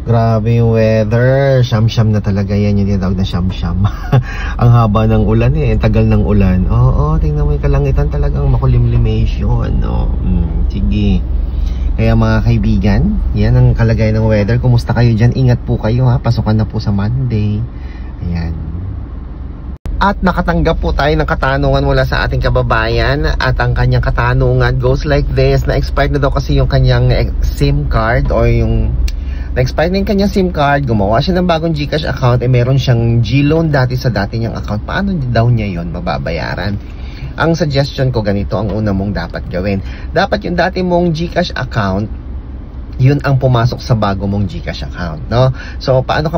Grabe yung weather. Siyam-siyam na talaga yan. Yung tinatawag na siyam-siyam. Ang haba ng ulan eh. Ang tagal ng ulan. Oo, tingnan mo yung kalangitan, talagang makulimlimation. Sige. Kaya mga kaibigan, yan ang kalagayan ng weather. Kumusta kayo dyan? Ingat po kayo ha. Pasukan na po sa Monday. Ayan. At nakatanggap po tayo ng katanungan mula sa ating kababayan. At ang kanyang katanungan goes like this. Na-expired na daw kasi yung kanyang SIM card o yung na-expired na yung kanyang SIM card, gumawa siya ng bagong GCash account, meron siyang G-loan dati sa dati niyang account. Paano daw niya yon mababayaran? Ang suggestion ko, ganito ang una mong dapat gawin. Dapat yung dati mong GCash account, yun ang pumasok sa bago mong GCash account, no? So, paano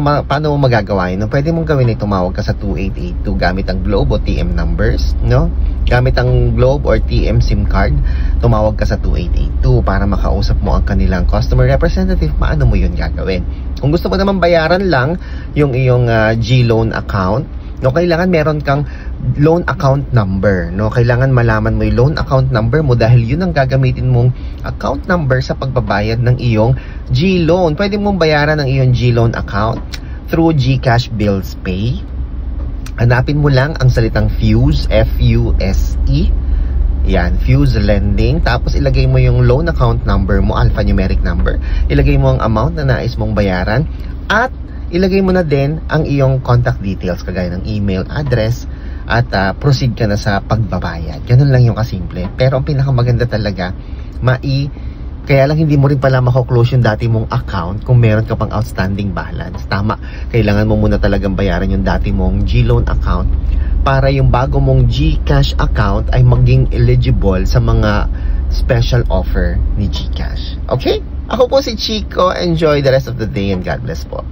mo magagawa yun? No? Pwede mong gawin ay tumawag ka sa 2882 gamit ang Globe o TM numbers, no? Gamit ang Globe or TM SIM card, tumawag ka sa 2882 para makausap mo ang kanilang customer representative. Paano mo yun gagawin? Kung gusto mo naman bayaran lang yung iyong G-loan account, no, kailangan meron kang loan account number, no? Kailangan malaman mo yung loan account number mo dahil yun ang gagamitin mong account number sa pagbabayad ng iyong G-loan. Pwede mong bayaran ang iyong G-loan account through GCash Bills Pay. Hanapin mo lang ang salitang Fuse, F-U-S-E. Yan, Fuse Lending. Tapos ilagay mo yung loan account number mo, alphanumeric number. Ilagay mo ang amount na nais mong bayaran at ilagay mo na din ang iyong contact details kagaya ng email, address, at proceed ka na sa pagbabayad. Ganun lang yung kasimple. Pero ang pinakamaganda talaga, kaya lang hindi mo rin pala mako-close yung dati mong account kung meron ka pang outstanding balance. Tama, kailangan mo muna talagang bayaran yung dati mong G-loan account para yung bago mong GCash account ay maging eligible sa mga special offer ni GCash. Okay? Ako po si Chico. Enjoy the rest of the day and God bless po.